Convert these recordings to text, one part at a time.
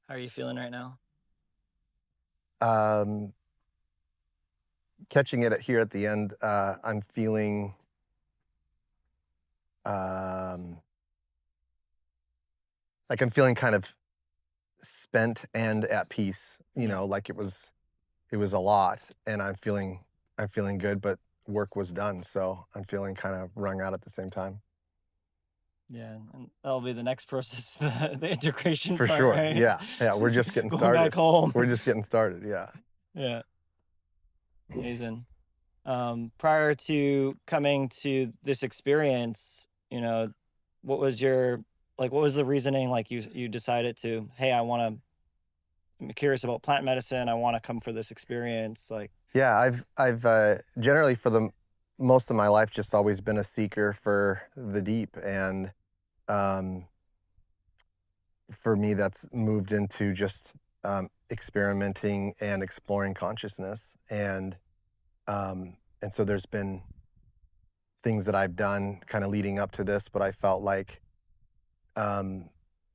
How are you feeling right now? Um, Catching it here at the end, I'm feeling um, like I'm feeling kind of spent and at peace. Yeah. Like it was a lot, and I'm feeling good, but work was done, so I'm feeling kind of wrung out at the same time. Yeah. And that'll be the next process, the integration For part, sure, right? yeah, yeah. We're just getting Going back started. home. We're just getting started. Yeah. Yeah. Amazing. Prior to coming to this experience, what was your what was the reasoning like you decided to, hey, I'm curious about plant medicine. I want to come for this experience. Like, Yeah, I've generally for the most of my life just always been a seeker for the deep, and um, for me, that's moved into just experimenting and exploring consciousness, and so there's been things that I've done kind of leading up to this, but I felt like um,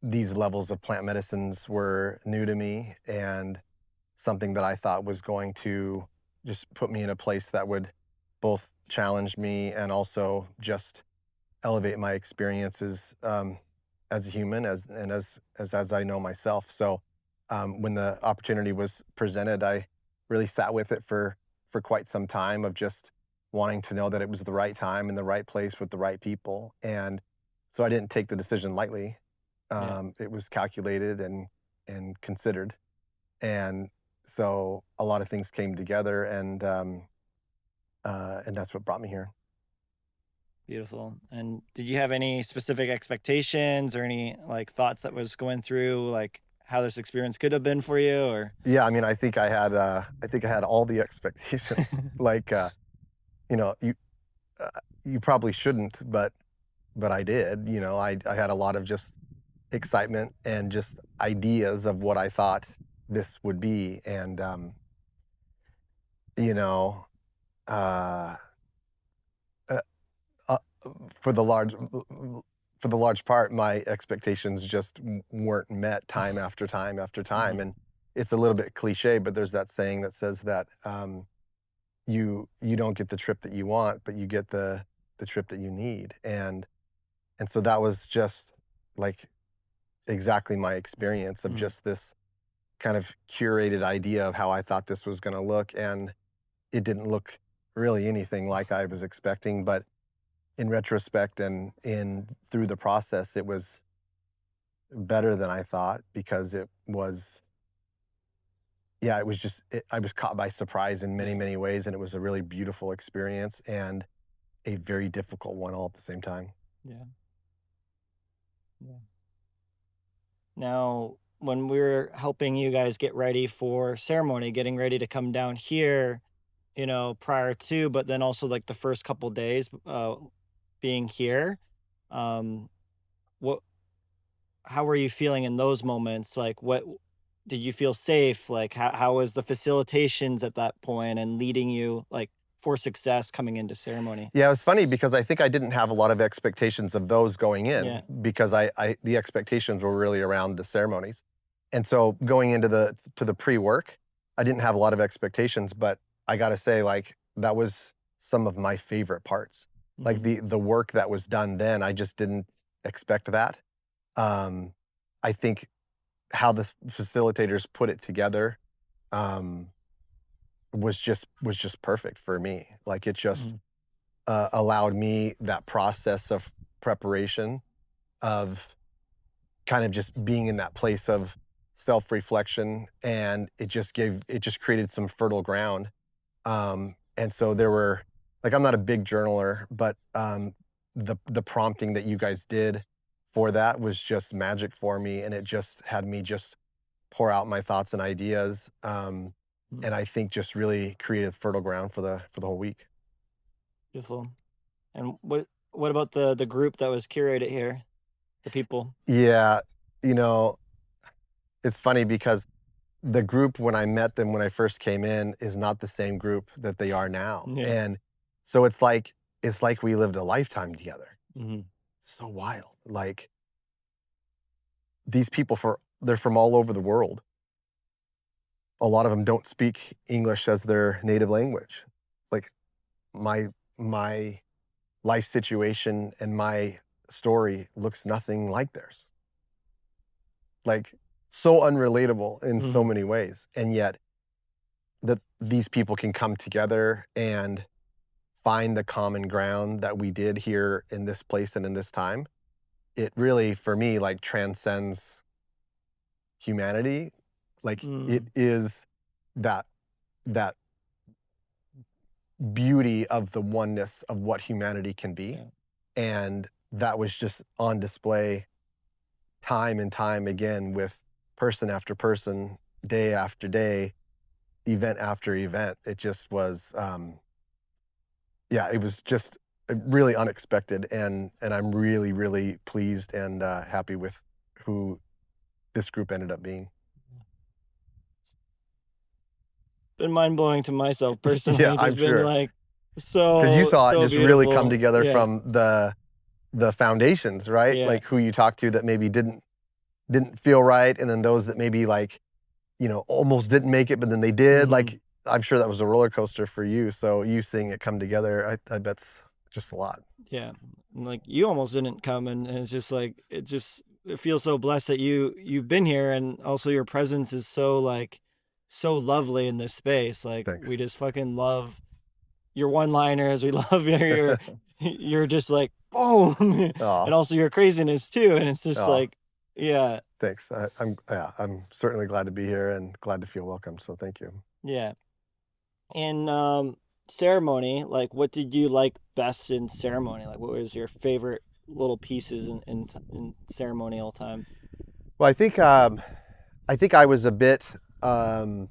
these levels of plant medicines were new to me and something that I thought was going to just put me in a place that would both challenge me and also just elevate my experiences as a human, as I know myself. So when the opportunity was presented, I really sat with it for quite some time of just wanting to know that it was the right time and the right place with the right people. And so I didn't take the decision lightly. yeah, It was calculated and considered, and so a lot of things came together, and that's what brought me here. beautiful. And did you have any specific expectations or any like thoughts that was going through like how this experience could have been for you or Yeah, I mean, I think I had all the expectations. Like, you know, uh, you probably shouldn't, but I did. I had a lot of just excitement and just ideas of what I thought this would be, and you know, uh, uh, uh, for the large for the large part, my expectations just weren't met time after time after time, Mhm. and it's a little bit cliche, but there's that saying that says that. You don't get the trip that you want, but you get the trip that you need, and so that was just, like, exactly my experience of Mhm. just this kind of curated idea of how I thought this was gonna look, and it didn't look really anything like I was expecting, but in retrospect and in through the process, it was better than I thought because it was yeah, it was just I was caught by surprise in many, Yeah. many ways, and it was a really beautiful experience and a very difficult one all at the same time. Yeah. Yeah. Now, when we were helping you guys get ready for ceremony, getting ready to come down here, prior to, but then also like the first couple days being here, um, what, how were you feeling in those moments? Like, what did you feel safe? Like, how was the facilitations at that point and leading you like for success coming into ceremony? Yeah, it was funny because I think I didn't have a lot of expectations of those going in Yeah. because I the expectations were really around the ceremonies. And so going into the pre-work, I didn't have a lot of expectations, but I gotta say, like, that was some of my favorite parts. Like, Hmm. the work that was done then, I just didn't expect that. Um, I think how the facilitators put it together, um, was just perfect for me. Like, it just Hmm. allowed me that process of preparation, of kind of just being in that place of self-reflection, and it just created some fertile ground. And so there were like, I'm not a big journaler, but the prompting that you guys did for that was just magic for me, and it just had me just pour out my thoughts and ideas. And I think just really created fertile ground for the whole week. Beautiful. And what about the group that was curated here? The people. Yeah, you know, it's funny because the group when I met them when I first came in is not the same group that they are now, Yeah. and so it's like we lived a lifetime together. Hmm. So wild. Like, these people for they're from all over the world. A lot of them don't speak English as their native language. Like, my my life situation and my story looks nothing like theirs. Like, so unrelatable in so Mhm. many ways, and yet that these people can come together and find the common ground that we did here in this place and in this time. It really, for me, like, transcends humanity. Like, it Mm. is that that beauty of the oneness of what humanity can be, Yeah. and that was just on display time and time again with person after person, day after day, event after event. It just was, yeah, it was just really unexpected, and I'm really, really pleased and happy with who this group ended up being. Been mind-blowing to myself Yeah, personally, I'm just been, sure, like, because you so, saw it so just really come beautiful. together Yeah, from the foundations, right? yeah, Like, who you talked to that maybe didn't feel right, and then those that maybe, like, almost didn't make it, but then they did. mhm, Like, I'm sure that was a roller coaster for you. So you seeing it come together, I bet's just a lot. yeah, and, like, you almost didn't come, and it's just, like, it feels so blessed that you've been here, and also your presence is so, like, so lovely in this space. Like, Thanks. we just fucking love your one-liners, we love your just, like, boom, Aw, and also your craziness too, and it's just, aw, like, yeah, thanks. I'm certainly glad to be here and glad to feel welcome. So thank you. yeah. In, ceremony, like, what did you like best in ceremony? Like, what was your favorite little pieces in ceremonial time? Well, I think I was a bit um,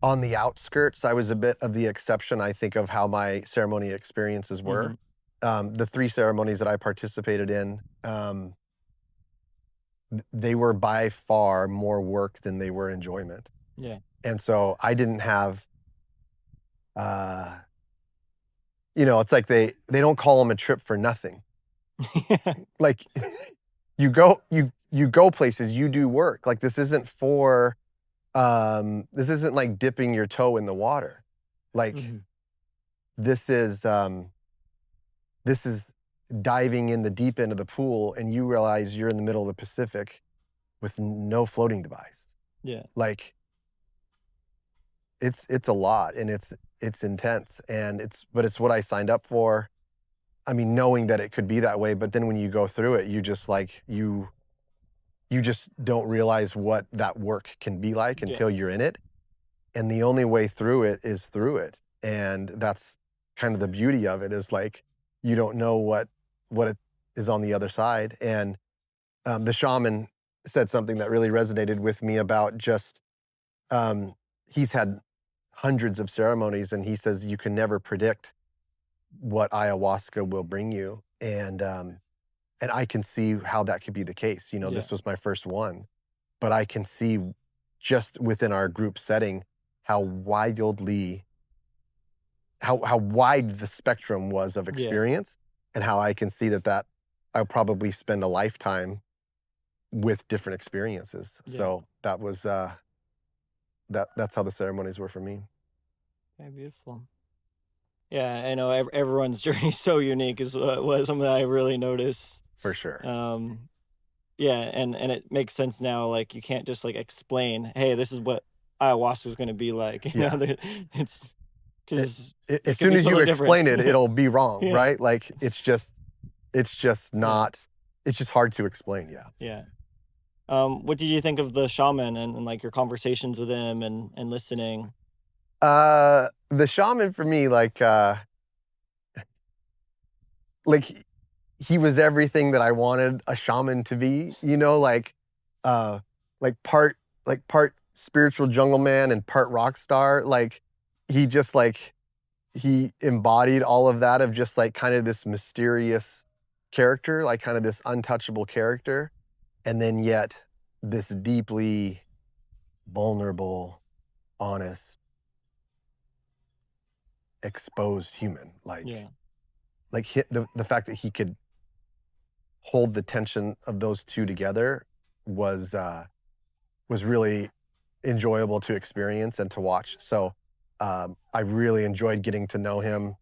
on the outskirts. I was a bit of the exception, I think, of how my ceremony experiences were. Mhm. The three ceremonies that I participated in, they were by far more work than they were enjoyment. Yeah. And so I didn't have, uh, it's like they don't call them a trip for nothing. Like, you go places, you do work. Like, this isn't like dipping your toe in the water. Like, Mhm. this is this is diving in the deep end of the pool and you realize you're in the middle of the Pacific with no floating device. Yeah. Like, it's a lot, and it's intense, and it's what I signed up for. I mean, knowing that it could be that way, but then when you go through it, you just like you just don't realize what that work can be like Yeah. until you're in it. And the only way through it is through it. And that's kind of the beauty of it, is like you don't know what it is on the other side. And the shaman said something that really resonated with me about just um, he's had hundreds of ceremonies, and he says you can never predict what ayahuasca will bring you. And I can see how that could be the case. Yeah. This was my first one, but I can see just within our group setting how wildly how wide the spectrum was of Yeah. experience, and how I can see that I'll probably spend a lifetime with different experiences. Yeah. So that was that's how the ceremonies were for me, Very beautiful. Yeah, I know everyone's journey is so unique is what something I really noticed. for sure. Um, yeah, and it makes sense now, like, you can't just, like, explain, "Hey, this is what ayahuasca is gonna be like," Yeah. it's It, 'cause it as could soon be as you totally different. explain it, it'll be wrong, Yeah, right? Like, it's just yeah, not it's just hard to explain, yeah. yeah. What did you think of the shaman and, like, your conversations with him and listening? The shaman for me, like he was everything that I wanted a shaman to be, uh, like part spiritual jungle man and part rock star. Like, he just like he embodied all of that, of just like kind of this mysterious character, like kind of this untouchable character, and then yet this deeply vulnerable, honest, exposed human. Yeah, The fact that he could hold the tension of those two together was really enjoyable to experience and to watch. So I really enjoyed getting to know him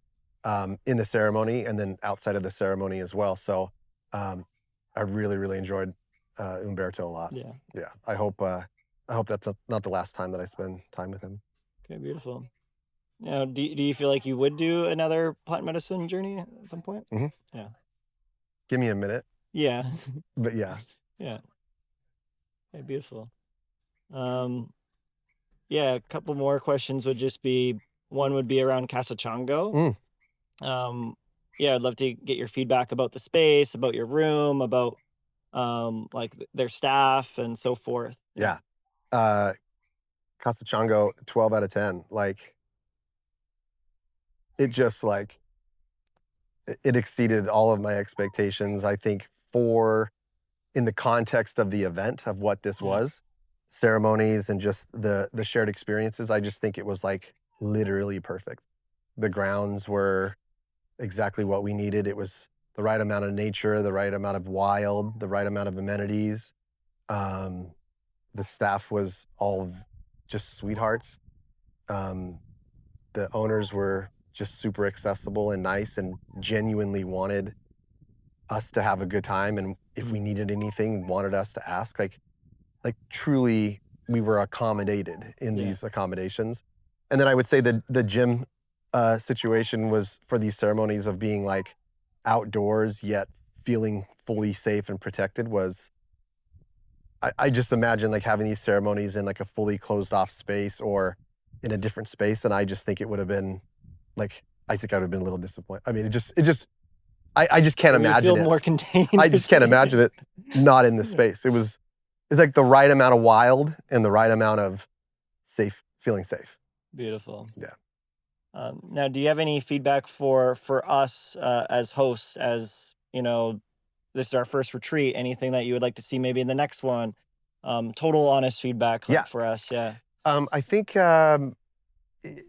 in the ceremony and then outside of the ceremony as well. So um, I really, really enjoyed Umberto a lot. Yeah. Yeah, I hope that's not the last time that I spend time with him. Okay, beautiful. Now, do you feel like you would do another plant medicine journey at some point? Hmm. Yeah. Give me a minute, Yeah. but yeah. Yeah. Okay, beautiful. Um, yeah, a couple more questions would just be one would be around Casa Chango. Mm, Yeah, I'd love to get your feedback about the space, about your room, about like their staff and so forth. Yeah. yeah. Uh, Casa Chango, 12 out of 10. Like it just like it exceeded all of my expectations. I think for in the context of the event of what this Yeah. was, ceremonies and just the shared experiences, I just think it was like literally perfect. The grounds were exactly what we needed. It was the right amount of nature, the right amount of wild, the right amount of amenities. Um, the staff was all just sweethearts. Um, the owners were just super accessible and nice and genuinely wanted us to have a good time. And if we Mm, needed anything, wanted us to ask. Like truly, we were accommodated in yeah. these accommodations. And then I would say the gym situation was for these ceremonies of being like outdoors yet feeling fully safe and protected was I just imagine like having these ceremonies in like a fully closed off space or in a different space, and I just think it would have been like I think I would have been a little disappointed. I mean, I just can't It would imagine feel it. more contained I or just can't something. imagine it not in this Yeah. space. It's like the right amount of wild and the right amount of safe, feeling safe. Beautiful. Yeah. Now, do you have any feedback for us as hosts? As you know, this is our first retreat. Anything that you would like to see maybe in the next one? Total honest feedback, Yeah. like for us. Yeah. I think y-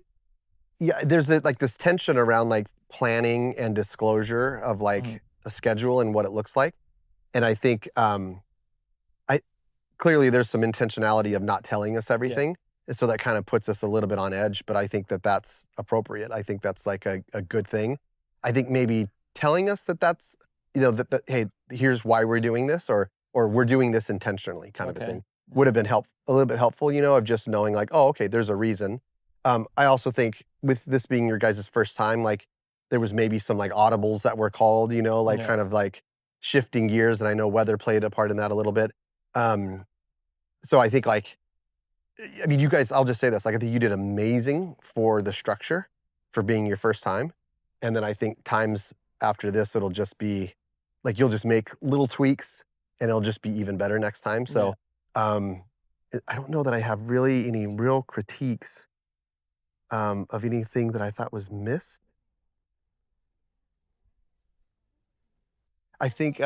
yeah, there's like this tension around like planning and disclosure of Mhm. like a schedule and what it looks like. And I think I clearly there's some intentionality of not telling us Yeah. everything. And so that kind of puts us a little bit on edge, but I think that that's appropriate. I think that's like a good thing. I think maybe telling us that that's, that, hey, here's why we're doing this or we're doing this intentionally kind of a Okay. thing Yeah. would have been a little bit helpful, of just knowing like, oh, okay, there's a reason. I also think with this being your guys' first time, like there was maybe some like audibles that were called, like Yeah. kind of like shifting gears. And I know weather played a part in that a little bit. Um, so I think like, I mean, you guys, I'll just say this, like I think you did amazing for the structure for being your first time. And then I think times after this, it'll just be like you'll just make little tweaks and it'll just be even better next time. Yeah. So um I don't know that I have really any real critiques of anything that I thought was missed. I think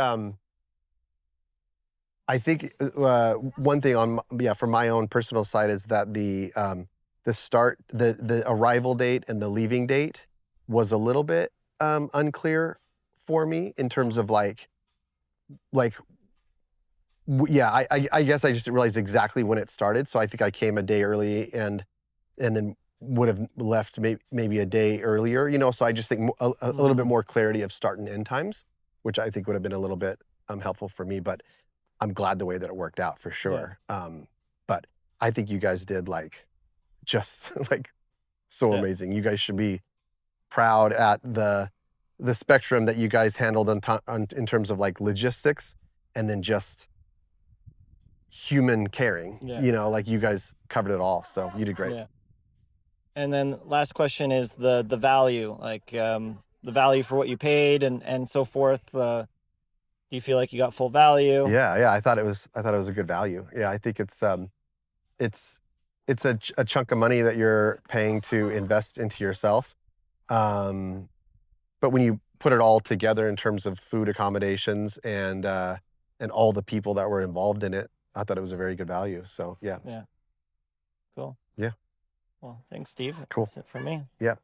one thing yeah, from my own personal side is that the arrival date and the leaving date was a little bit unclear for me in terms of like yeah, I guess I just didn't realize exactly when it started. So I think I came a day early and then would have left maybe a day earlier. So I just think a little bit Mm, more clarity of start and end times, which I think would have been a little bit helpful for me. But I'm glad the way that it worked out for yeah. sure. But I think you guys did like just like so Yeah. amazing. You guys should be proud at the spectrum that you guys handled in terms of like logistics and then just human caring. Yeah. Like you guys covered it all. So you did great. Yeah. And then last question is the value, like the value for what you paid and so forth. Do you feel like you got full value? Yeah, yeah. I thought it was a good value. Yeah, I think it's it's a chunk of money that you're paying to invest into yourself. Um, but when you put it all together in terms of food accommodations and all the people that were involved in it, I thought it was a very good value. So yeah, Yeah. Cool. yeah, Well, thanks, Steve. cool. That's it from me. Yeah.